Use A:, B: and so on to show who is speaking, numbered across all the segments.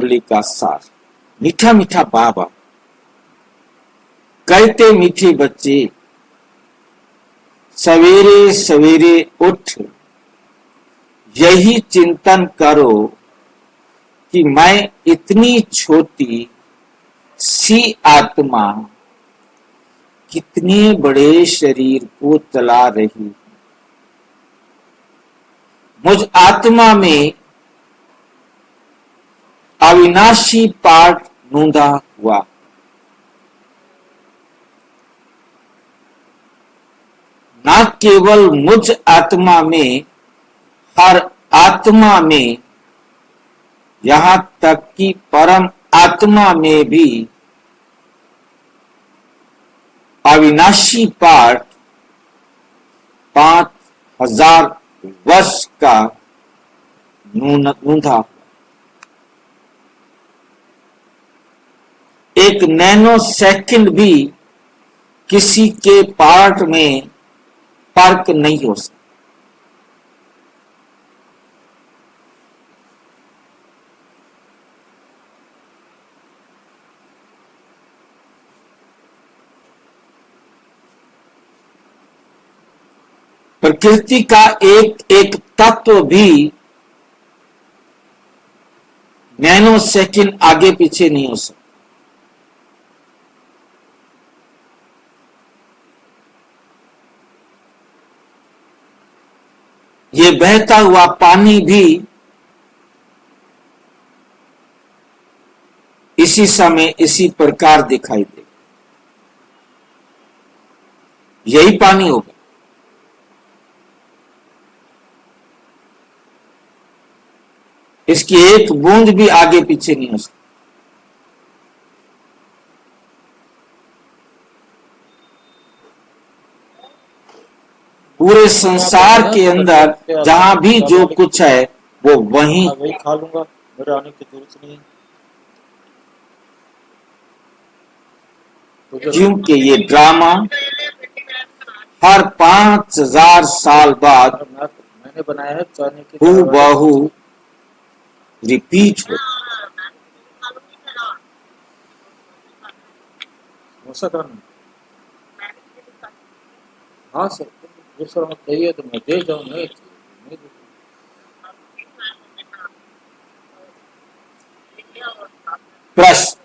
A: मुरली का सार। मीठा मीठा बाबा कहते मीठे बच्चे, सवेरे सवेरे उठ यही चिंतन करो कि मैं इतनी छोटी सी आत्मा कितने बड़े शरीर को चला रही है। मुझ आत्मा में अविनाशी पाठ नूंदा हुआ। न केवल मुझ आत्मा में, हर आत्मा में, यहां तक कि परम आत्मा में भी अविनाशी पाठ 5000 वर्ष का नूंदा। एक नैनो सेकंड भी किसी के पार्ट में फर्क नहीं हो सकता। प्रकृति का एक एक तत्व भी नैनो सेकंड आगे पीछे नहीं हो सकता। ये बहता हुआ पानी भी इसी समय इसी प्रकार दिखाई दे, यही पानी होगा। इसकी एक बूंद भी आगे पीछे नहीं हो सकती। पूरे संसार के अंदर जहां भी जो कुछ है वो वही
B: खा लूंगा, मेरे आने की जरूरत नहीं।
A: क्योंकि ये ड्रामा हर 5000 साल बाद
B: मैंने बनाया है चाहने की
A: हूबहू रिपीट हो।
B: हाँ सर, दूसरा चाहिए तो मैं दे जाऊँ, नहीं
A: प्रश्न,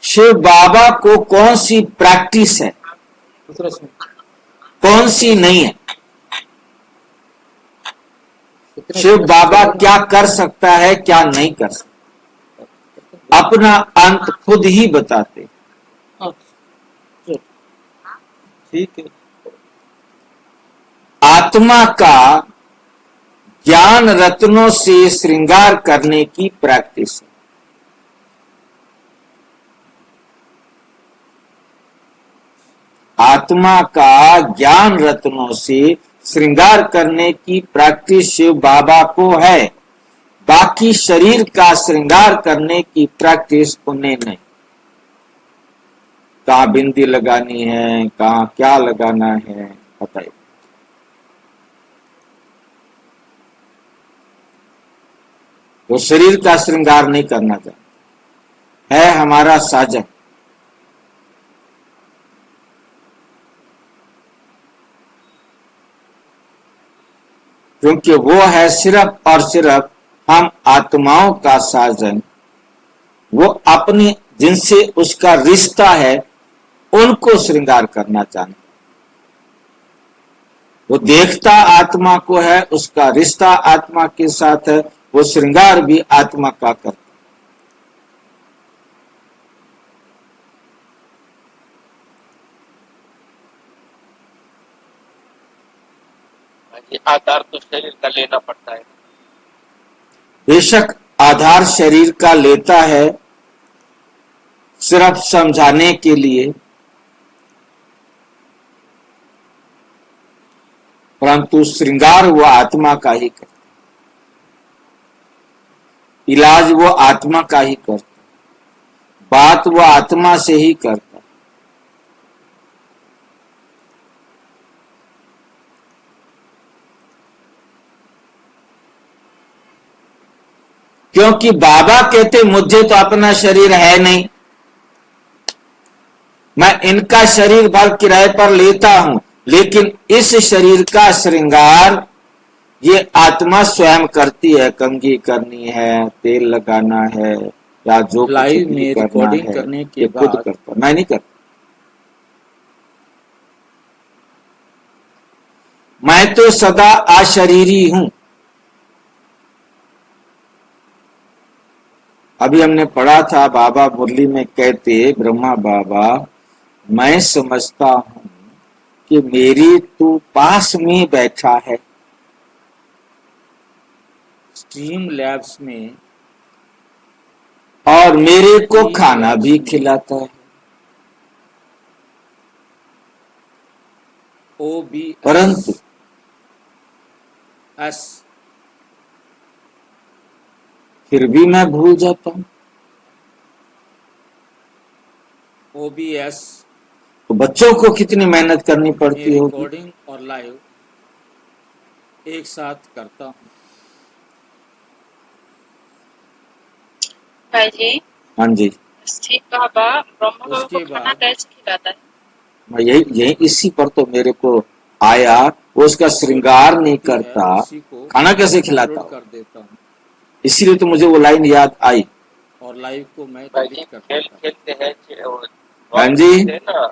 A: शिव बाबा को कौन सी प्रैक्टिस है, कौन सी नहीं है? शिव बाबा क्या कर सकता है, क्या नहीं कर सकता, अपना अंत खुद ही बताते।
B: ठीक है।
A: आत्मा का ज्ञान रत्नों से श्रृंगार करने की प्रैक्टिस है। आत्मा का ज्ञान रत्नों से श्रृंगार करने की प्रैक्टिस शिव बाबा को है, बाकी शरीर का श्रृंगार करने की प्रैक्टिस उन्हें नहीं। कहाँ बिंदी लगानी है, कहाँ क्या लगाना है, बताइए। वो शरीर का श्रृंगार नहीं करना चाहता है, हमारा साजन। क्योंकि वो है सिर्फ और सिर्फ हम आत्माओं का साजन। वो अपनी जिनसे उसका रिश्ता है उनको श्रृंगार करना चाहता। वो देखता आत्मा को है, उसका रिश्ता आत्मा के साथ है, वो श्रृंगार भी आत्मा का करता।
C: आधार तो शरीर का लेना पड़ता है।
A: बेशक आधार शरीर का लेता है, सिर्फ समझाने के लिए, परंतु श्रृंगार वो आत्मा का ही करता, इलाज वो आत्मा का ही करता, बात वो आत्मा से ही करता। क्योंकि बाबा कहते मुझे तो अपना शरीर है नहीं, मैं इनका शरीर भर किराए पर लेता हूं, लेकिन इस शरीर का श्रृंगार ये आत्मा स्वयं करती है। कंघी करनी है, तेल लगाना है, या जो कुछ
B: लाइव
A: भी
B: में
A: करना
B: रिकॉर्डिंग
A: है
B: करने के
A: ये खुद
B: बाद
A: करता, मैं नहीं करता। मैं तो सदा अशरीरी हूं। अभी हमने पढ़ा था, बाबा मुरली में कहते ब्रह्मा बाबा, मैं समझता हूं कि मेरी तो पास में बैठा है।
B: स्ट्रीम लैब्स में
A: और मेरे को
B: स्ट्रीम
A: खाना
B: लैब्स
A: भी
B: में
A: खिलाता है। परंतु
B: OBS
A: फिर भी मैं भूल जाता हूं।
B: OBS
A: तो बच्चों को कितनी मेहनत करनी
B: में
A: पड़ती होगी।
B: रिकॉर्डिंग और लाइव एक साथ करता हूँ।
D: भाई जी,
A: हाँ जी,
D: ठीक बाबा ब्रह्मा बाबा को
B: उसके
D: खाना
B: बाद
D: कैसे खिलाता है?
A: मैं यही इसी पर तो मेरे को आया, वो उसका श्रृंगार नहीं
B: होती है
A: करता,
B: उसी को
A: खाना कैसे खिलाता
B: अपलोड
A: हो।
B: कर देता हूँ
A: इसीलिए तो मुझे वो लाइन याद आई।
B: और लाइव को मैं
C: भाई
B: डिलीट
C: जी
B: कर
C: खेल
B: देता हूँ।
C: खेलते हैं वो
A: हाँ
C: बॉल
A: जी,
C: खेलते हैं ना,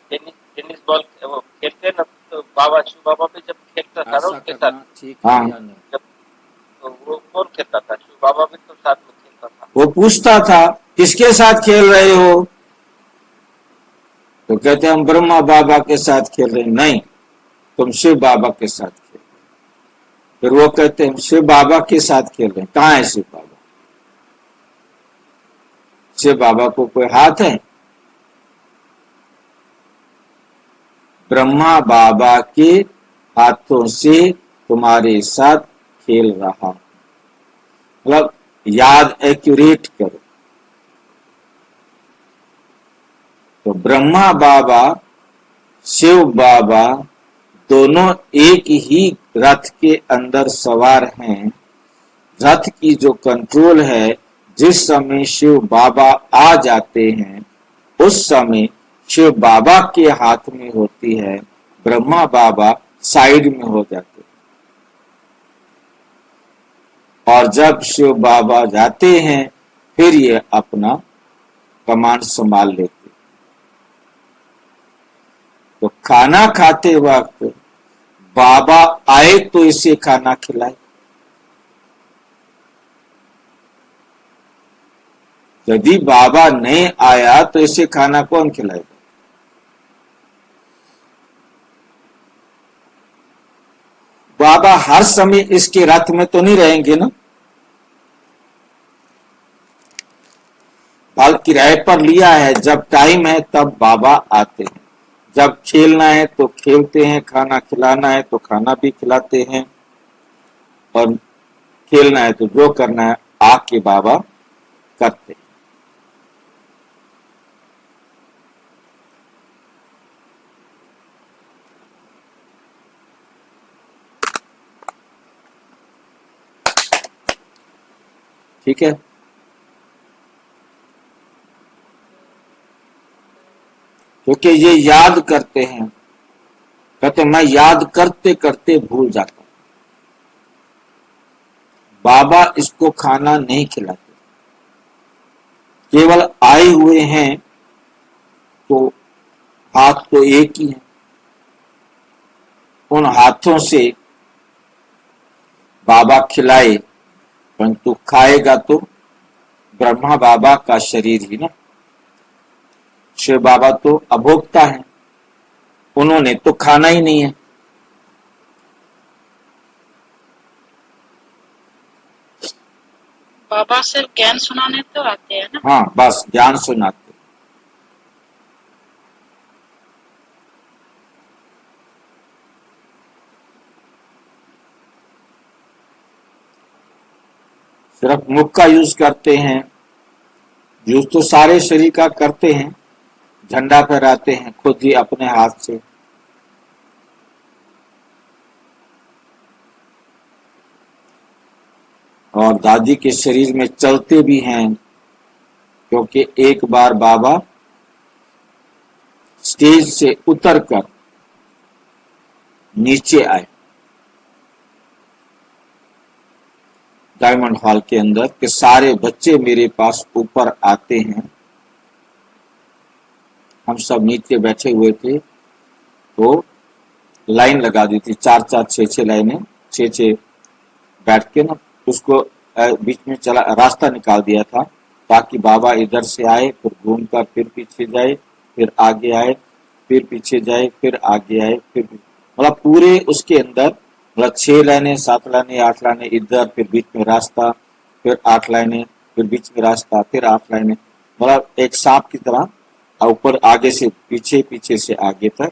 C: टेनिस टेनिस बॉल वो खेलते हैं ना, तो बाबा शिव बाबा भी जब खेलता था ना
B: ऐसा
C: उनके साथ,
B: करना ठीक
A: हाँ,
B: है या नहीं?
C: जब तो वो कौन खेलता था? शिव बाबा भी तो साथ में खेलता था।
A: वो पूछता था किसके साथ खेल रहे हो, तो कहते हम ब्रह्मा बाबा के साथ खेल रहे हैं। नहीं, तुम शिव बाबा के साथ खेल। फिर वो कहते हैं हम शिव बाबा के साथ खेल रहे हैं। कहाँ है शिव बाबा? शिव बाबा को कोई हाथ है? ब्रह्मा बाबा के हाथों से तुम्हारे साथ खेल रहा। मतलब याद एक्यूरेट करो। तो ब्रह्मा बाबा शिव बाबा दोनों एक ही रथ के अंदर सवार हैं। रथ की जो कंट्रोल है, जिस समय शिव बाबा आ जाते हैं उस समय शिव बाबा के हाथ में होती है, ब्रह्मा बाबा साइड में हो जाते हैं। और जब शिव बाबा जाते हैं फिर ये अपना कमांड संभाल लेते हैं। तो खाना खाते वक्त बाबा आए तो इसे खाना खिलाए, यदि बाबा नहीं आया तो इसे खाना कौन खिलाएगा? बाबा हर समय इसके रथ में तो नहीं रहेंगे ना, बाल किराए पर लिया है, जब टाइम है तब बाबा आते हैं। जब खेलना है तो खेलते हैं, खाना खिलाना है तो खाना भी खिलाते हैं, और खेलना है तो जो करना है आके बाबा करते हैं। ठीक है, क्योंकि ये याद करते हैं, कहते मैं याद करते करते भूल जाता हूं। बाबा इसको खाना नहीं खिलाते, केवल आए हुए हैं तो हाथ तो एक ही है, उन हाथों से बाबा खिलाए, परंतु खाएगा तो ब्रह्मा बाबा का शरीर ही ना। शिव बाबा तो अभोक्ता है, उन्होंने तो खाना ही नहीं है।
D: बाबा सिर्फ ज्ञान सुनाने तो आते हैं ना?
A: हाँ, बस ज्ञान सुनाते। सिर्फ मुख का यूज करते हैं, यूज तो सारे शरीर का करते हैं। झंडा फहराते हैं खुद ही अपने हाथ से। और दादी के शरीर में चलते भी हैं, क्योंकि एक बार बाबा स्टेज से उतरकर नीचे आए डायमंड हॉल के अंदर कि सारे बच्चे मेरे पास ऊपर आते हैं। हम सब नीचे बैठे हुए थे, तो लाइन लगा दी थी, 4-4 6-6 लाइनें, 6-6 बैठ के ना उसको बीच में चला रास्ता निकाल दिया था, ताकि बाबा इधर से आए, फिर घूमकर फिर पीछे जाए, फिर आगे आए, फिर पीछे जाए, फिर आगे आए, फिर मतलब पूरे उसके अंदर मतलब 6 लाइनें, 7 लाइनें, 8 लाइनें इधर, फिर बीच में रास्ता, फिर 8 लाइनें, फिर बीच में रास्ता, फिर 8 लाइनें, मतलब एक सांप की तरह ऊपर आगे से पीछे, पीछे से आगे तक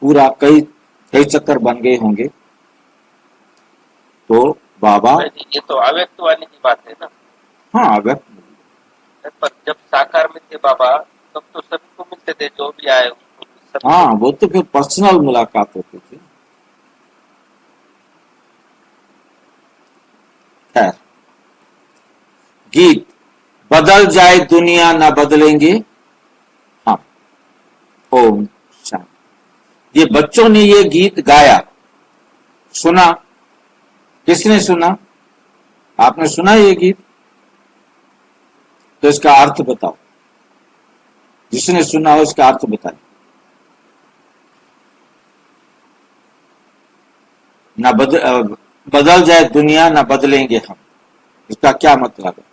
A: पूरा कई चक्कर बन गए होंगे। तो बाबा,
C: ये तो अव्यक्त वाणी की बात है ना।
A: हाँ अव्यक्त,
C: पर जब साकार में थे बाबा तब तो सभी को मिलते थे, जो भी आए उनको
A: हाँ वो तो फिर पर्सनल मुलाकात होती थी। खैर, गीत बदल जाए दुनिया ना बदलेंगे हम। ओम शांति। ये बच्चों ने ये गीत गाया, सुना, किसने सुना? आपने सुना ये गीत? तो इसका अर्थ बताओ, जिसने सुना हो इसका अर्थ बताए। ना बदल जाए दुनिया ना बदलेंगे हम, इसका क्या मतलब है?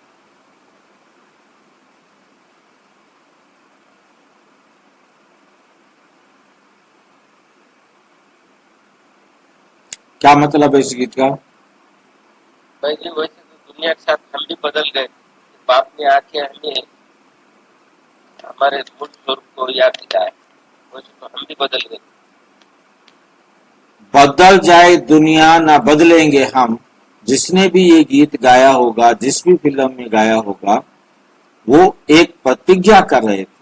A: क्या मतलब है इस गीत का?
C: भाई जी वैसे तो दुनिया के साथ हम भी बदल गए, बाप ने आके हमें हमारे मूल स्वरूप को याद दिलाया, वैसे तो हम भी बदल गए।
A: बदल जाए दुनिया ना बदलेंगे हम, जिसने भी ये गीत गाया होगा, जिस भी फिल्म में गाया होगा, वो एक प्रतिज्ञा कर रहे थे।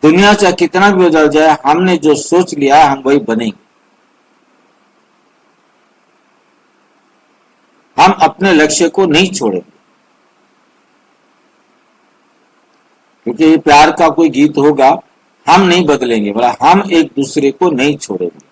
A: दुनिया चाहे कितना भी बदल जाए, हमने जो सोच लिया हम वही बनेंगे। हम अपने लक्ष्य को नहीं छोड़ेंगे, क्योंकि ये प्यार का कोई गीत होगा, हम नहीं बदलेंगे, मतलब हम एक दूसरे को नहीं छोड़ेंगे।